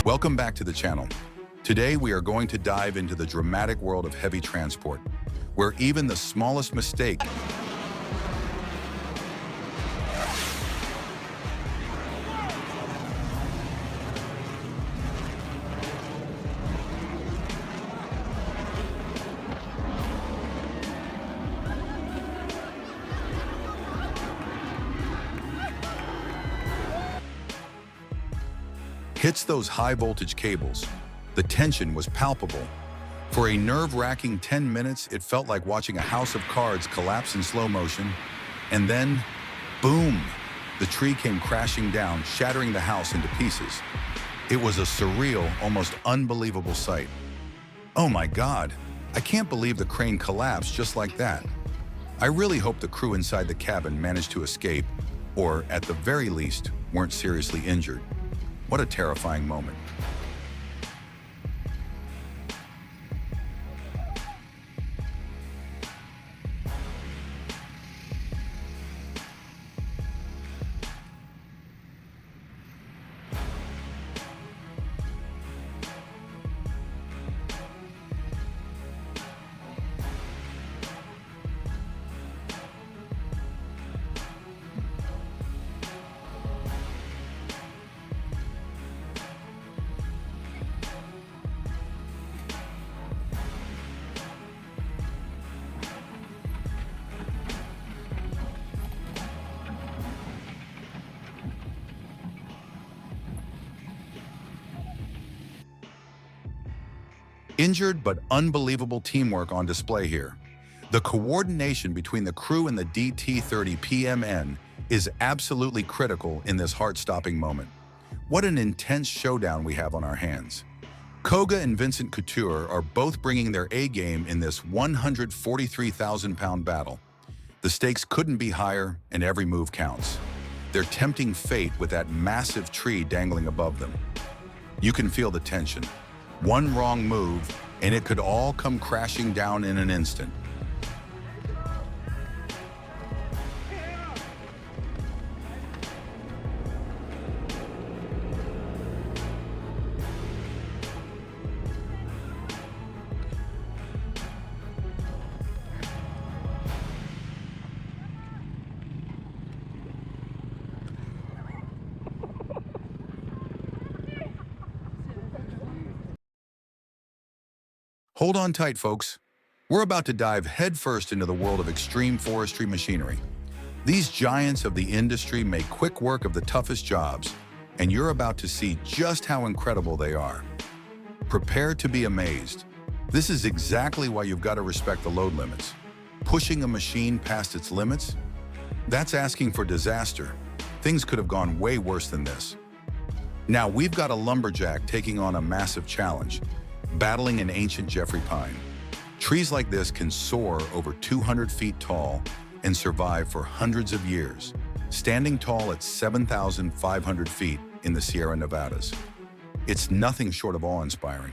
Welcome back to the channel. Today we are going to dive into the dramatic world of heavy transport, where even the smallest mistake hits those high-voltage cables. The tension was palpable. For a nerve-wracking 10 minutes, it felt like watching a house of cards collapse in slow motion. And then, boom! The tree came crashing down, shattering the house into pieces. It was a surreal, almost unbelievable sight. Oh my God! I can't believe the crane collapsed just like that. I really hope the crew inside the cabin managed to escape, or at the very least, weren't seriously injured. What a terrifying moment. Injured but unbelievable teamwork on display here. The coordination between the crew and the DT-30 PMN is absolutely critical in this heart-stopping moment. What an intense showdown we have on our hands. Koga and Vincent Couture are both bringing their A-game in this 143,000-pound battle. The stakes couldn't be higher, and every move counts. They're tempting fate with that massive tree dangling above them. You can feel the tension. One wrong move, and it could all come crashing down in an instant. Hold on tight, folks. We're about to dive headfirst into the world of extreme forestry machinery. These giants of the industry make quick work of the toughest jobs, and you're about to see just how incredible they are. Prepare to be amazed. This is exactly why you've got to respect the load limits. Pushing a machine past its limits? That's asking for disaster. Things could have gone way worse than this. Now we've got a lumberjack taking on a massive challenge, battling an ancient Jeffrey pine. Trees like this can soar over 200 feet tall and survive for hundreds of years, standing tall at 7,500 feet in the Sierra Nevadas. It's nothing short of awe-inspiring.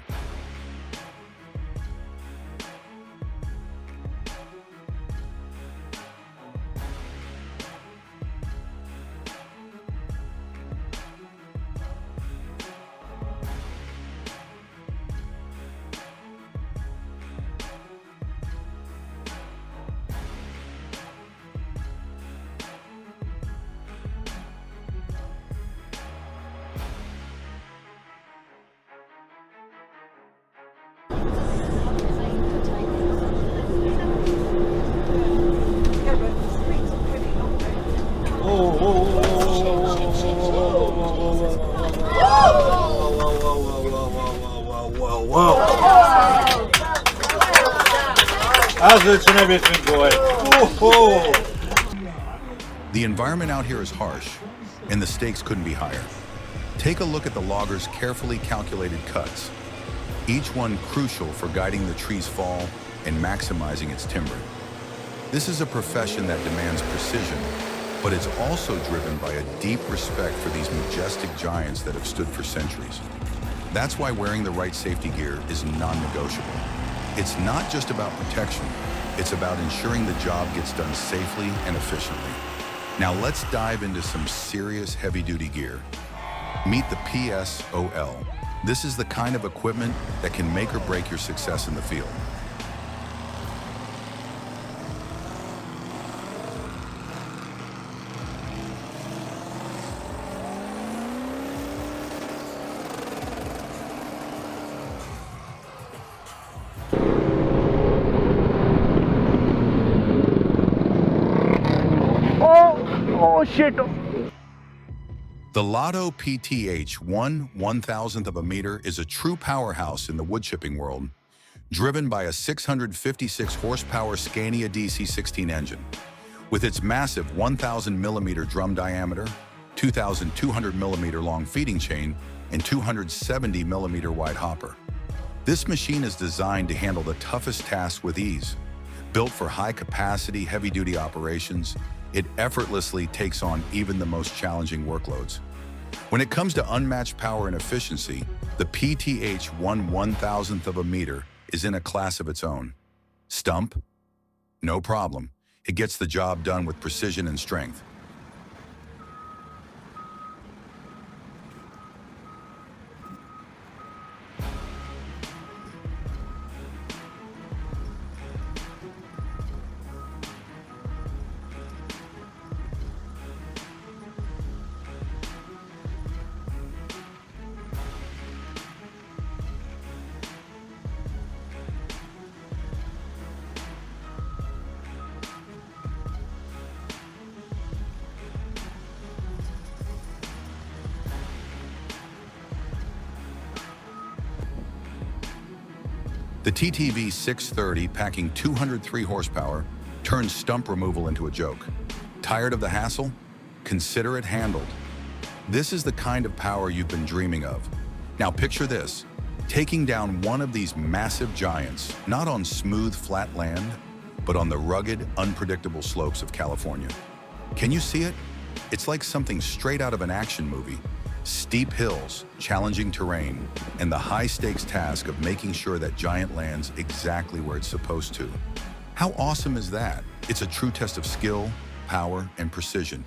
The environment out here is harsh, and the stakes couldn't be higher. Take a look at the logger's carefully calculated cuts, each one crucial for guiding the tree's fall and maximizing its timber. This is a profession that demands precision, but it's also driven by a deep respect for these majestic giants that have stood for centuries. That's why wearing the right safety gear is non-negotiable. It's not just about protection, it's about ensuring the job gets done safely and efficiently. Now let's dive into some serious heavy-duty gear. Meet the PSOL. This is the kind of equipment that can make or break your success in the field. Oh shit! The Lotto PTH 1/1000th of a meter is a true powerhouse in the wood chipping world, driven by a 656 horsepower Scania DC16 engine. With its massive 1000 millimeter drum diameter, 2200 millimeter long feeding chain, and 270 millimeter wide hopper. This machine is designed to handle the toughest tasks with ease. Built for high-capacity, heavy-duty operations, it effortlessly takes on even the most challenging workloads. When it comes to unmatched power and efficiency, the PTH 1/1000th of a meter is in a class of its own. Stump? No problem. It gets the job done with precision and strength. The TTV 630, packing 203 horsepower, turns stump removal into a joke. Tired of the hassle? Consider it handled. This is the kind of power you've been dreaming of. Now picture this, taking down one of these massive giants, not on smooth, flat land, but on the rugged, unpredictable slopes of California. Can you see it? It's like something straight out of an action movie. Steep hills, challenging terrain, and the high-stakes task of making sure that giant lands exactly where it's supposed to. How awesome is that? It's a true test of skill, power, and precision.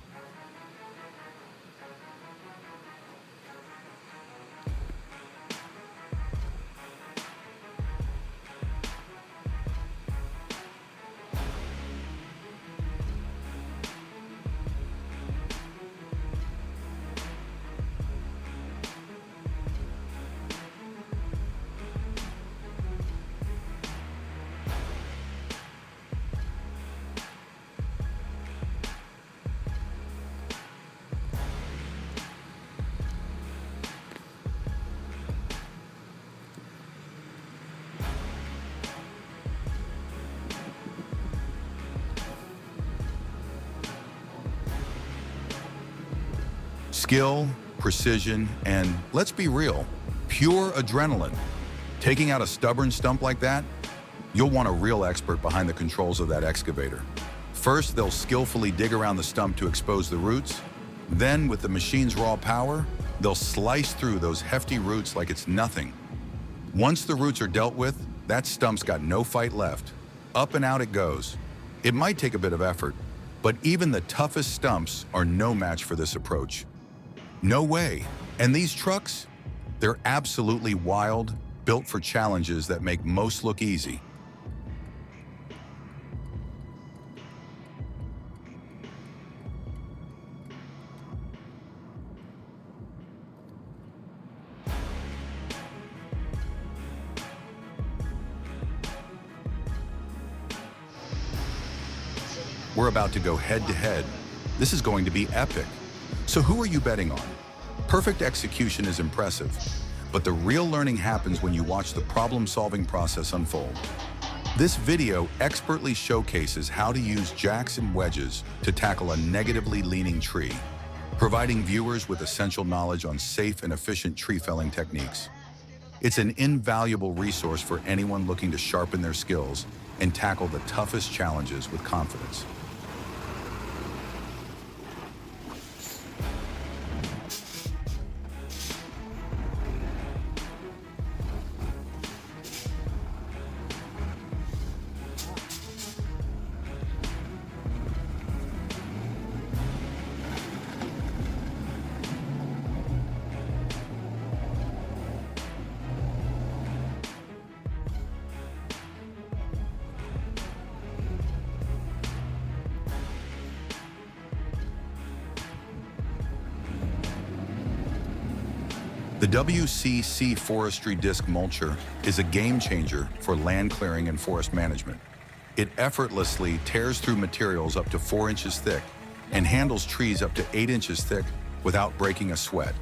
Skill, precision, and let's be real, pure adrenaline. Taking out a stubborn stump like that, you'll want a real expert behind the controls of that excavator. First, they'll skillfully dig around the stump to expose the roots. Then, with the machine's raw power, they'll slice through those hefty roots like it's nothing. Once the roots are dealt with, that stump's got no fight left. Up and out it goes. It might take a bit of effort, but even the toughest stumps are no match for this approach. No way. And these trucks? They're absolutely wild, built for challenges that make most look easy. We're about to go head-to-head. This is going to be epic. So who are you betting on? Perfect execution is impressive, but the real learning happens when you watch the problem-solving process unfold. This video expertly showcases how to use jacks and wedges to tackle a negatively leaning tree, providing viewers with essential knowledge on safe and efficient tree felling techniques. It's an invaluable resource for anyone looking to sharpen their skills and tackle the toughest challenges with confidence. The WCC Forestry Disc Mulcher is a game changer for land clearing and forest management. It effortlessly tears through materials up to 4 inches thick and handles trees up to 8 inches thick without breaking a sweat.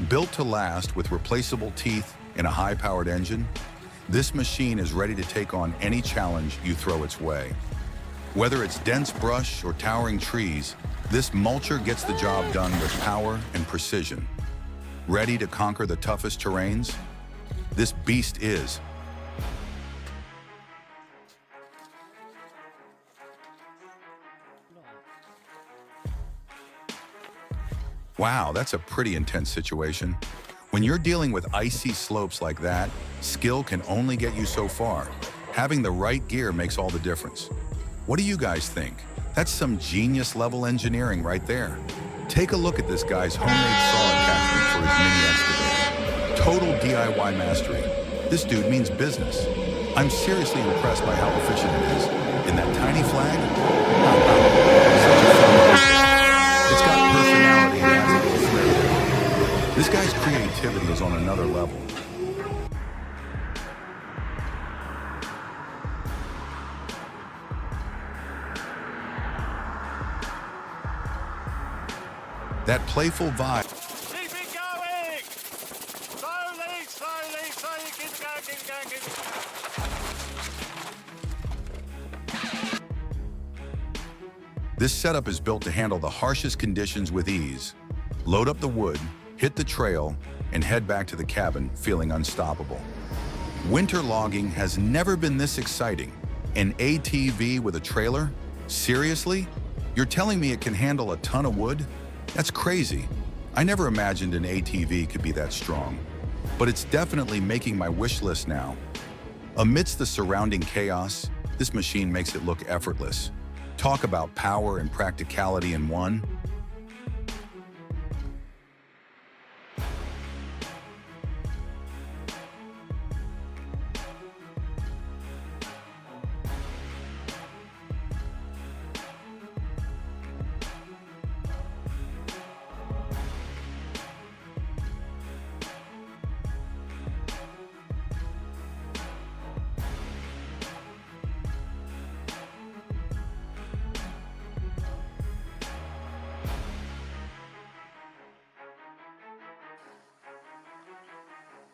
Built to last with replaceable teeth and a high-powered engine, this machine is ready to take on any challenge you throw its way. Whether it's dense brush or towering trees, this mulcher gets the job done with power and precision. Ready to conquer the toughest terrains? This beast is. Wow, that's a pretty intense situation. When you're dealing with icy slopes like that, skill can only get you so far. Having the right gear makes all the difference. What do you guys think? That's some genius level engineering right there. Take a look at this guy's homemade saw attachment for his mini excavator. Total DIY mastery. This dude means business. I'm seriously impressed by how efficient it is. And that tiny flag? Such a fun. It's got personality and adds a little flair. This guy's creativity is on another level. That playful vibe. Keep it going! Slowly, slowly, slowly, keep going, keep going, keep going. This setup is built to handle the harshest conditions with ease. Load up the wood, hit the trail, and head back to the cabin feeling unstoppable. Winter logging has never been this exciting. An ATV with a trailer? Seriously? You're telling me it can handle a ton of wood? That's crazy. I never imagined an ATV could be that strong, but it's definitely making my wish list now. Amidst the surrounding chaos, this machine makes it look effortless. Talk about power and practicality in one.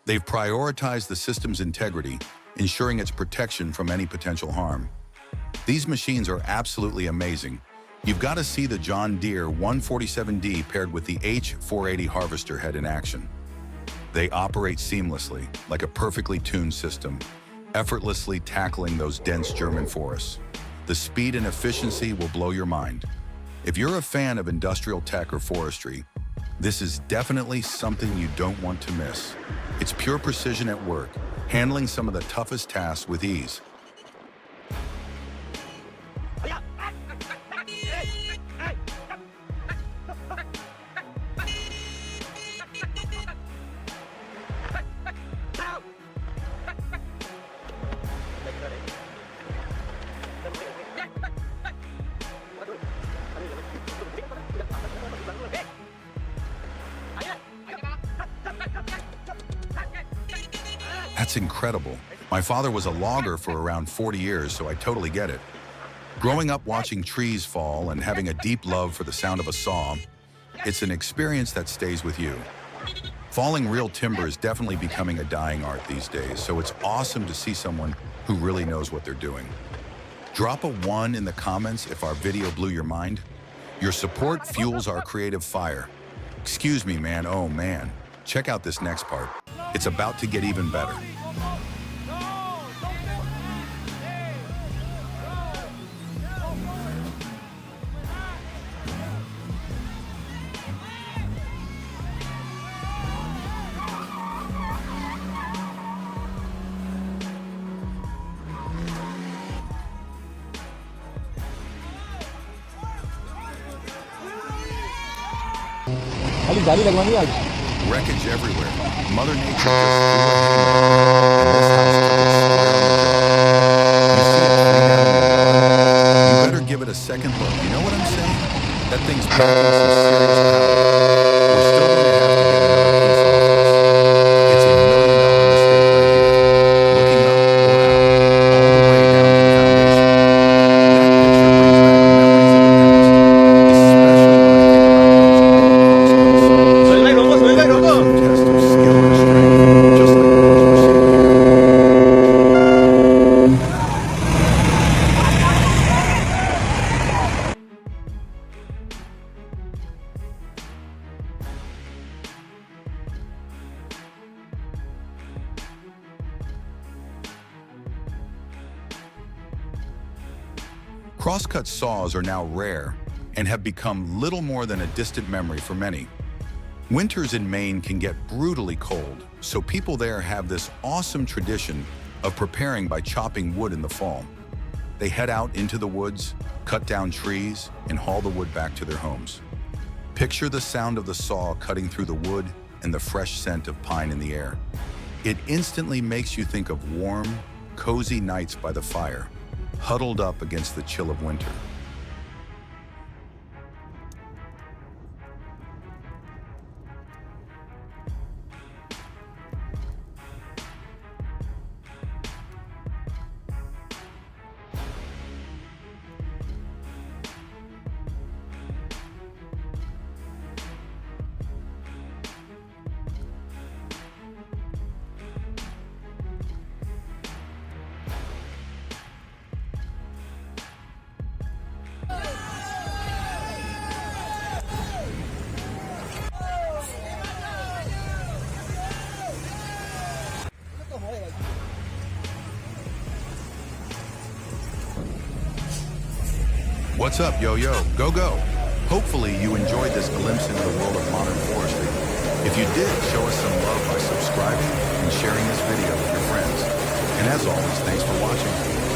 They've prioritized the system's integrity, ensuring its protection from any potential harm. These machines are absolutely amazing. You've got to see the John Deere 147D paired with the H480 harvester head in action. They operate seamlessly, like a perfectly tuned system, effortlessly tackling those dense German forests. The speed and efficiency will blow your mind. If you're a fan of industrial tech or forestry, this is definitely something you don't want to miss. It's pure precision at work, handling some of the toughest tasks with ease. That's incredible. My father was a logger for around 40 years, so I totally get it. Growing up watching trees fall and having a deep love for the sound of a saw, it's an experience that stays with you. Falling real timber is definitely becoming a dying art these days, so it's awesome to see someone who really knows what they're doing. Drop a 1 in the comments if our video blew your mind. Your support fuels our creative fire. Excuse me, man. Oh, man. Check out this next part. It's about to get even better. Wreckage everywhere. Mother Nature just threw a hammer, and this house took a square on the jaw. You see it free down in the water. You better give it a second look. You know what I'm saying? That thing's packing some serious power. We're still going to have to get another piece off this. It's a $1 million mistake right here. Looking up or out, all the way down to the foundation. That picture brings back memories of the past, especially when I think about those old crosscut saws. They were a true test of skill and strength, just like the ones we're seeing here. Crosscut saws are now rare and have become little more than a distant memory for many. Winters in Maine can get brutally cold, so people there have this awesome tradition of preparing by chopping wood in the fall. They head out into the woods, cut down trees, and haul the wood back to their homes. Picture the sound of the saw cutting through the wood and the fresh scent of pine in the air. It instantly makes you think of warm, cozy nights by the fire, huddled up against the chill of winter. What's up, yo-yo? Go, go! Hopefully you enjoyed this glimpse into the world of modern forestry. If you did, show us some love by subscribing and sharing this video with your friends. And as always, thanks for watching.